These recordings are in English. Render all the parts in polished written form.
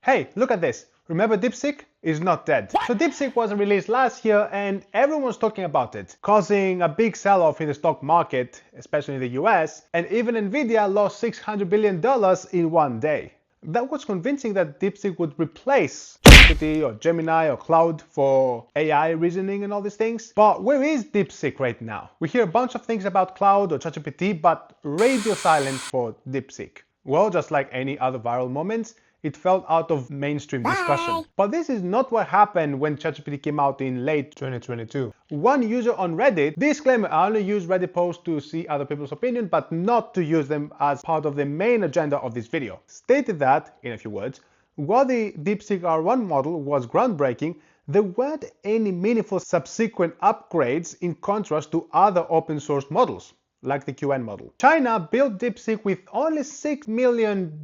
Hey, look at this. Remember DeepSeek? Is not dead. So DeepSeek was released last year and everyone's talking about it, causing a big sell-off in the stock market, especially in the US, and even Nvidia lost $600 billion in one day. That was convincing that DeepSeek would replace ChatGPT or Gemini or Cloud for AI reasoning and all these things. But where is DeepSeek right now? We hear a bunch of things about Cloud or ChatGPT, but radio silence for DeepSeek. Well, just like any other viral moments, it fell out of mainstream discussion. But this is not what happened when ChatGPT came out in late 2022. One user on Reddit, disclaimer, I only use Reddit posts to see other people's opinion, but not to use them as part of the main agenda of this video, stated that, in a few words, while the DeepSeek R1 model was groundbreaking, there weren't any meaningful subsequent upgrades in contrast to other open source models, like the QN model. China built DeepSeek with only $6 million,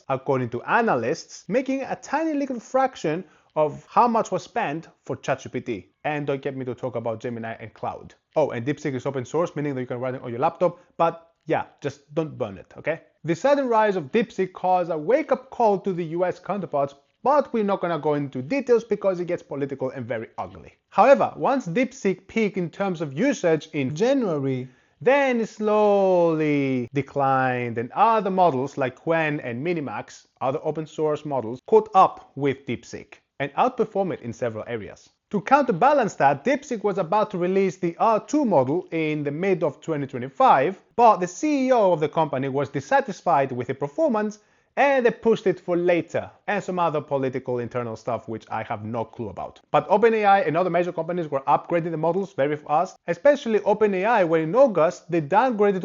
according to analysts, making a tiny little fraction of how much was spent for ChatGPT. And don't get me to talk about Gemini and Cloud. Oh, and DeepSeek is open source, meaning that you can run it on your laptop, but yeah, just don't burn it, okay? The sudden rise of DeepSeek caused a wake-up call to the US counterparts, but we're not gonna go into details because it gets political and very ugly. However, once DeepSeek peaked in terms of usage in January, then it slowly declined and other models like Qwen and Minimax, other open source models, caught up with DeepSeek and outperformed it in several areas. To counterbalance that, DeepSeek was about to release the R2 model in the mid of 2025, but the CEO of the company was dissatisfied with the performance and they pushed it for later, and some other political internal stuff which I have no clue about. But OpenAI and other major companies were upgrading the models very fast, especially OpenAI, where in August they upgraded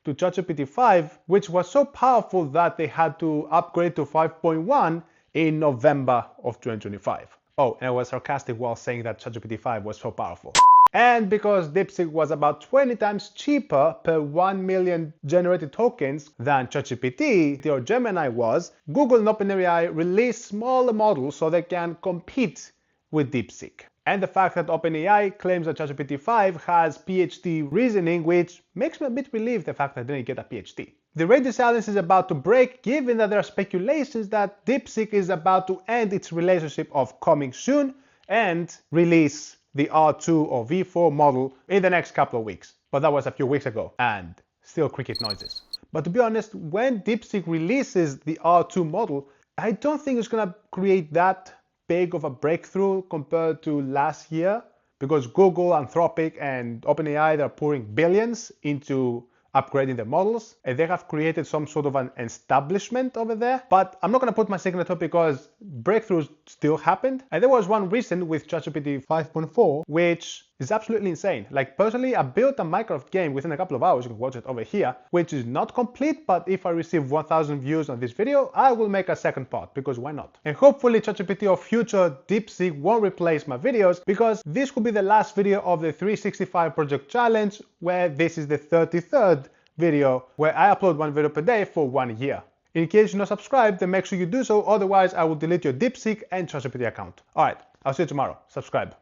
to ChatGPT 5, which was so powerful that they had to upgrade to 5.1 in November of 2025. Oh, and I was sarcastic while saying that ChatGPT 5 was so powerful. And because DeepSeek was about 20 times cheaper per 1 million generated tokens than ChatGPT or Gemini was, Google and OpenAI released smaller models so they can compete with DeepSeek. And the fact that OpenAI claims that ChatGPT 5 has PhD reasoning, which makes me a bit relieved the fact that they didn't get a PhD. The radio silence is about to break, given that there are speculations that DeepSeek is about to end its relationship of coming soon and release the R2 or V4 model in the next couple of weeks. But that was a few weeks ago, and still cricket noises. But to be honest, when DeepSeek releases the R2 model, I don't think it's gonna create that big of a breakthrough compared to last year, because Google, Anthropic, and OpenAI, they're pouring billions into upgrading their models, and they have created some sort of an establishment over there. But I'm not going to put my signature because breakthroughs still happened. And there was one recent with ChatGPT 5.4, which is absolutely insane. Like personally, I built a Minecraft game within a couple of hours, you can watch it over here, which is not complete, but if I receive 1,000 views on this video, I will make a second part, because why not? And hopefully ChatGPT or future DeepSeek won't replace my videos, because this will be the last video of the 365 Project Challenge, where this is the 33rd video, where I upload one video per day for 1 year. In case you're not subscribed, then make sure you do so, otherwise I will delete your DeepSeek and ChatGPT account. Alright, I'll see you tomorrow. Subscribe.